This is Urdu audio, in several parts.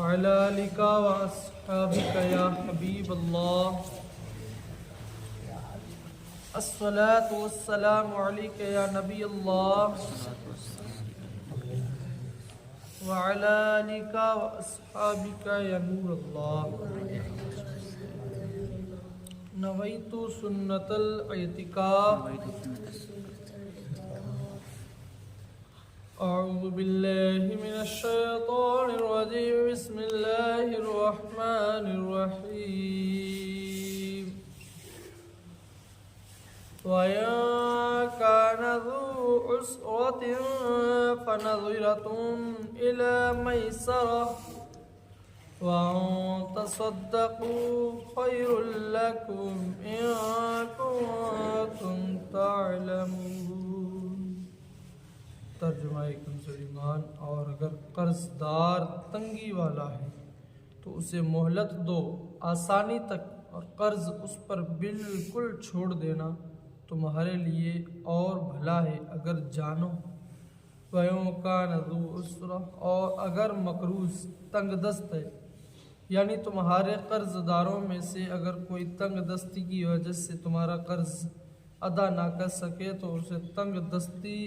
وعلى آلك وأصحابك يا حبيب الله الصلاة والسلام عليك يا نبي الله وعلى آلك وأصحابك يا نور الله نويت سنة الاعتكاف أعوذ بالله من الشيطان الرجيم بسم الله الرحمن الرحيم وَإِن كَانَ ذُو عُسْرَةٍ فَنَظِرَةٌ إِلَى مَيْسَرَةٍ وَأَن تَصَدَّقُوا خَيْرٌ لَكُمْ إِن كُنتُمْ تَعْلَمُونَ۔ ترجمہ کنز ایمان۔ اور اگر قرض دار تنگی والا ہے تو اسے مہلت دو آسانی تک، اور قرض اس پر بالکل چھوڑ دینا تمہارے لیے اور بھلا ہے اگر جانو۔ وَإِن كَانَ ذُو عُسْرَةٍ، اور اگر مقروض تنگ دست ہے، یعنی تمہارے قرض داروں میں سے اگر کوئی تنگ دستی کی وجہ سے تمہارا قرض ادا نہ کر سکے تو اسے تنگ دستی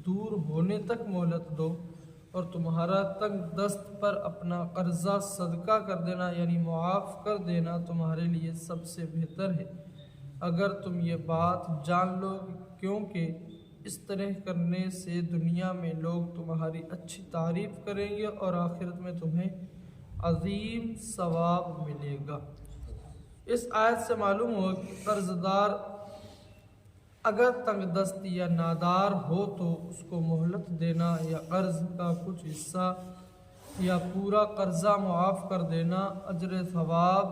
دور ہونے تک مہلت دو، اور تمہارا تنگ دست پر اپنا قرضہ صدقہ کر دینا یعنی معاف کر دینا تمہارے لیے سب سے بہتر ہے اگر تم یہ بات جان لو، کیونکہ اس طرح کرنے سے دنیا میں لوگ تمہاری اچھی تعریف کریں گے اور آخرت میں تمہیں عظیم ثواب ملے گا۔ اس آیت سے معلوم ہو کہ قرض دار اگر تنگ دست یا نادار ہو تو اس کو مہلت دینا یا قرض کا کچھ حصہ یا پورا قرضہ معاف کر دینا اجر ثواب،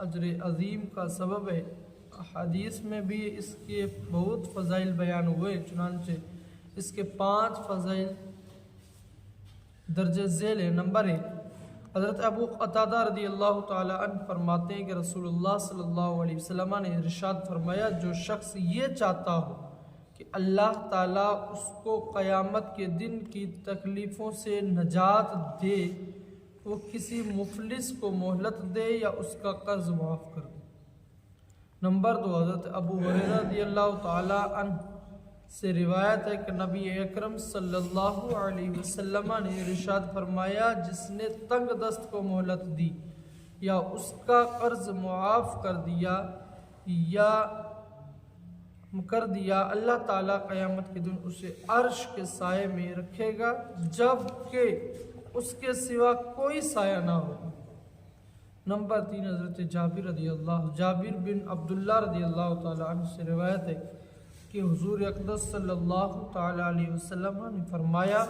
اجر عظیم کا سبب ہے۔ حدیث میں بھی اس کے بہت فضائل بیان ہوئے، چنانچہ اس کے 5 فضائل درج ذیل ہیں۔ نمبر 1، حضرت ابو قتادہ رضی اللہ تعالی عنہ فرماتے ہیں کہ رسول اللہ صلی اللہ علیہ وسلم نے ارشاد فرمایا، جو شخص یہ چاہتا ہو کہ اللہ تعالیٰ اس کو قیامت کے دن کی تکلیفوں سے نجات دے، وہ کسی مفلس کو مہلت دے یا اس کا قرض معاف کر دے۔ نمبر 2، حضرت ابو ہریرہ رضی اللہ تعالی عنہ سے روایت ہے کہ نبی اکرم صلی اللہ علیہ وسلم نے ارشاد فرمایا، جس نے تنگ دست کو مہلت دی یا اس کا قرض معاف کر دیا اللہ تعالیٰ قیامت کے دن اسے عرش کے سائے میں رکھے گا جب کہ اس کے سوا کوئی سایہ نہ ہو۔ نمبر 3، حضرت جابر بن عبداللہ رضی اللہ تعالی عنہ سے روایت ہے کہ حضور اقدس صلی اللہ تعالی علیہ وسلم نے فرمایا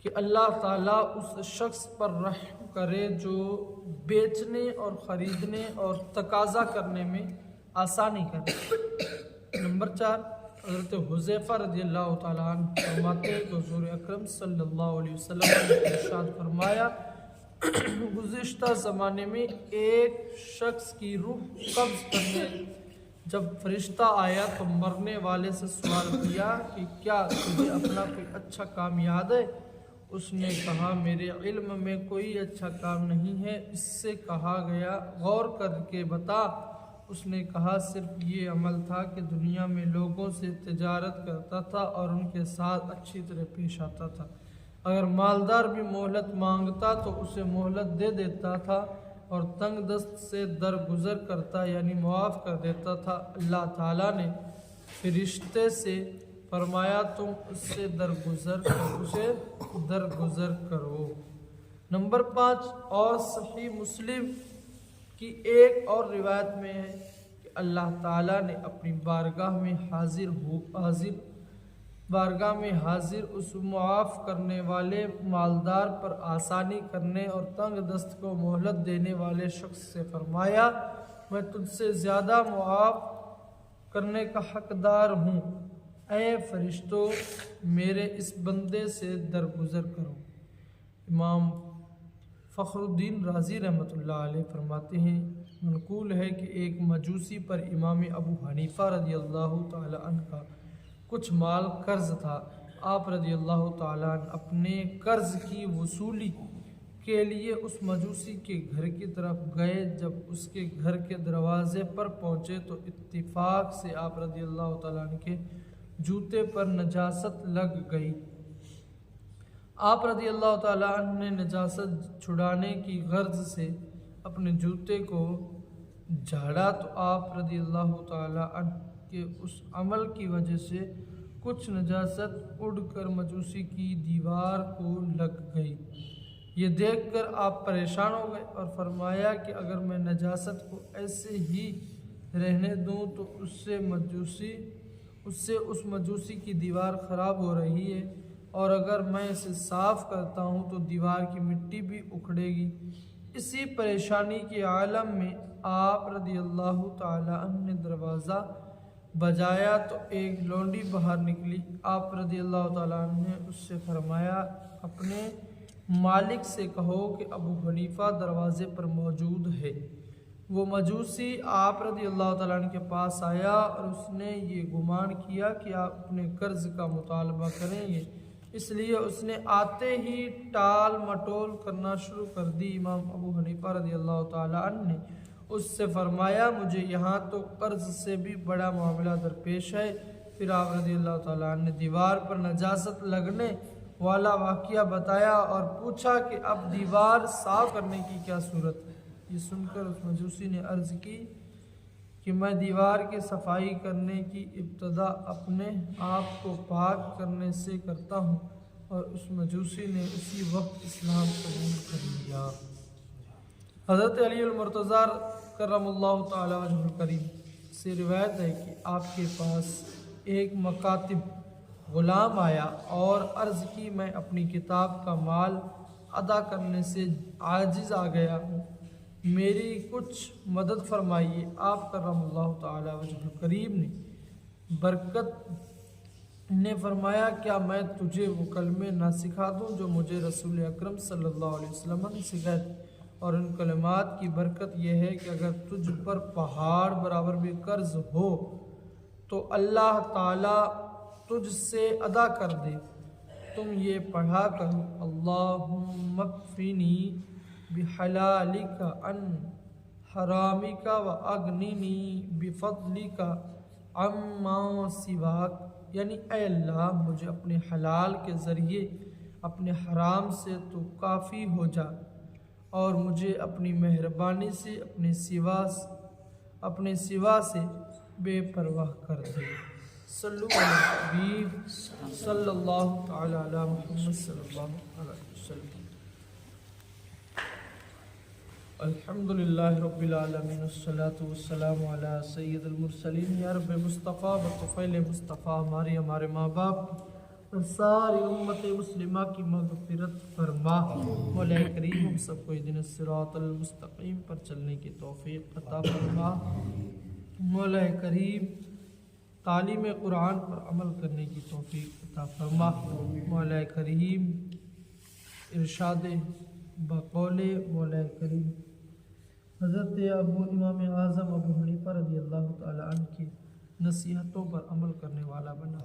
کہ اللہ تعالیٰ اس شخص پر رحم کرے جو بیچنے اور خریدنے اور تقاضا کرنے میں آسانی کرے۔ نمبر 4، حضرت حذیفہ رضی اللہ تعالیٰ عنہ فرماتے ہیں کہ حضور اکرم صلی اللہ علیہ وسلم نے ارشاد فرمایا، گزشتہ زمانے میں ایک شخص کی روح قبض کرنے جب فرشتہ آیا تو مرنے والے سے سوال کیا کہ کیا تجھے اپنا کوئی اچھا کام یاد ہے؟ اس نے کہا، میرے علم میں کوئی اچھا کام نہیں ہے۔ اس سے کہا گیا، غور کر کے بتا۔ اس نے کہا، صرف یہ عمل تھا کہ دنیا میں لوگوں سے تجارت کرتا تھا اور ان کے ساتھ اچھی طرح پیش آتا تھا۔ اگر مالدار بھی مہلت مانگتا تو اسے مہلت دے دیتا تھا اور تنگ دست سے درگزر کرتا یعنی معاف کر دیتا تھا۔ اللہ تعالیٰ نے فرشتے سے فرمایا، تم اس سے درگزر کرو۔ نمبر 5، اور صحیح مسلم کی ایک اور روایت میں ہے کہ اللہ تعالیٰ نے اپنی بارگاہ میں حاضر اس معاف کرنے والے مالدار پر آسانی کرنے اور تنگ دست کو مہلت دینے والے شخص سے فرمایا، میں تجھ سے زیادہ معاف کرنے کا حقدار ہوں، اے فرشتوں میرے اس بندے سے درگزر کرو۔ امام فخر الدین رازی رحمۃ اللہ علیہ فرماتے ہیں، منقول ہے کہ ایک مجوسی پر امام ابو حنیفہ رضی اللہ تعالی عنہ کا کچھ مال قرض تھا۔ آپ رضی اللہ تعالیٰ عنہ اپنے قرض کی وصولی کے لیے اس مجوسی کے گھر کی طرف گئے۔ جب اس کے گھر کے دروازے پر پہنچے تو اتفاق سے آپ رضی اللہ تعالیٰ عنہ کے جوتے پر نجاست لگ گئی۔ آپ رضی اللہ تعالیٰ عنہ نے نجاست چھڑانے کی غرض سے اپنے جوتے کو جھاڑا تو آپ رضی اللہ تعالیٰ عنہ کے اس عمل کی وجہ سے کچھ نجاست اڑ کر مجوسی کی دیوار کو لگ گئی۔ یہ دیکھ کر آپ پریشان ہو گئے اور فرمایا کہ اگر میں نجاست کو ایسے ہی رہنے دوں تو اس سے اس مجوسی کی دیوار خراب ہو رہی ہے، اور اگر میں اسے صاف کرتا ہوں تو دیوار کی مٹی بھی اکھڑے گی۔ اسی پریشانی کے عالم میں آپ رضی اللہ تعالیٰ عنہ نے دروازہ بجایا تو ایک لونڈی باہر نکلی۔ آپ رضی اللہ تعالیٰ عنہ نے اس سے فرمایا اپنے مالک سے کہو کہ ابو حنیفہ دروازے پر موجود ہے۔ وہ مجوسی آپ رضی اللہ تعالیٰ عنہ کے پاس آیا اور اس نے یہ گمان کیا کہ آپ اپنے قرض کا مطالبہ کریں گے، اس لیے اس نے آتے ہی ٹال مٹول کرنا شروع کر دی۔ امام ابو حنیفہ رضی اللہ تعالیٰ عنہ نے اس سے فرمایا مجھے یہاں تو قرض سے بھی بڑا معاملہ درپیش ہے۔ پھر آپ رضی اللہ تعالیٰ عنہ نے دیوار پر نجاست لگنے والا واقعہ بتایا اور پوچھا کہ اب دیوار صاف کرنے کی کیا صورت ہے۔ یہ سن کر اس مجوسی نے عرض کی کہ میں دیوار کی صفائی کرنے کی ابتدا اپنے آپ کو پاک کرنے سے کرتا ہوں، اور اس مجوسی نے اسی وقت اسلام قبول کر لیا۔ حضرت علی المرتضیٰ کرم اللہ تعالی وجہ الکریم سے روایت ہے کہ آپ کے پاس ایک مکاتب غلام آیا اور عرض کی میں اپنی کتاب کا مال ادا کرنے سے عاجز آ گیا ہوں، میری کچھ مدد فرمائیے۔ آپ کرم اللہ تعالی وجہ الکریم نے فرمایا کیا میں تجھے وہ کلمے نہ سکھا دوں جو مجھے رسول اکرم صلی اللہ علیہ وسلم نے سکھائے تھے، اور ان کلمات کی برکت یہ ہے کہ اگر تجھ پر پہاڑ برابر بھی قرض ہو تو اللہ تعالیٰ تجھ سے ادا کر دے۔ تم یہ پڑھا کرو اللہم اکفنی بحلالک عن حرامک واغننی بفضلک عما سواک، یعنی اے اللہ مجھے اپنے حلال کے ذریعے اپنے حرام سے تو کافی ہو جا، اور مجھے اپنی مہربانی سے اپنے سوا سے بے پرواہ کر دے۔ صلو علی الحبیب صلی اللہ تعالی علی محمد صلی اللہ علیہ وسلم۔ الحمدللہ رب العالمین والصلاة والسلام علی سید المرسلین۔ یا رب مصطفیٰ بطفیل مصطفیٰ ہمارے ماں باپ اور ساری امت مسلمہ کی مغفرت فرما۔ مولا کریم ہم سب کو اہدنا الصراط المستقیم پر چلنے کی توفیق عطا فرما۔ مولا کریم تعلیم قرآن پر عمل کرنے کی توفیق عطا فرما۔ مولا کریم ارشاد بقول مولا کریم حضرت امام اعظم ابو حنیفہ رضی اللہ تعالی عنہ کی نصیحتوں پر عمل کرنے والا بنا۔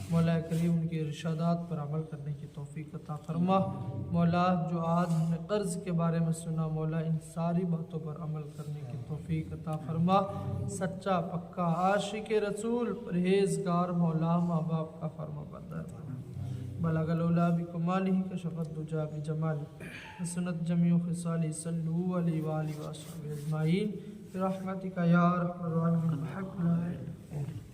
مولا کریم ان کے ارشادات پر عمل کرنے کی توفیق عطا فرما۔ مولا جو آج ہم نے قرض کے بارے میں سنا، مولا ان ساری باتوں پر عمل کرنے کی توفیق عطا فرما۔ سچا پکا عاشق رسول پرہیزگار مولا ماں باپ کا فرما بردار بنا۔ بلغ العلا بکمالہ کشف الدجا بجمالہ حسنت جمیع خصالہ صلو علیہ وآلہ وصحبہ اجمعین برحمتک یا ارحم الراحمین بحق لا الہ الا انت۔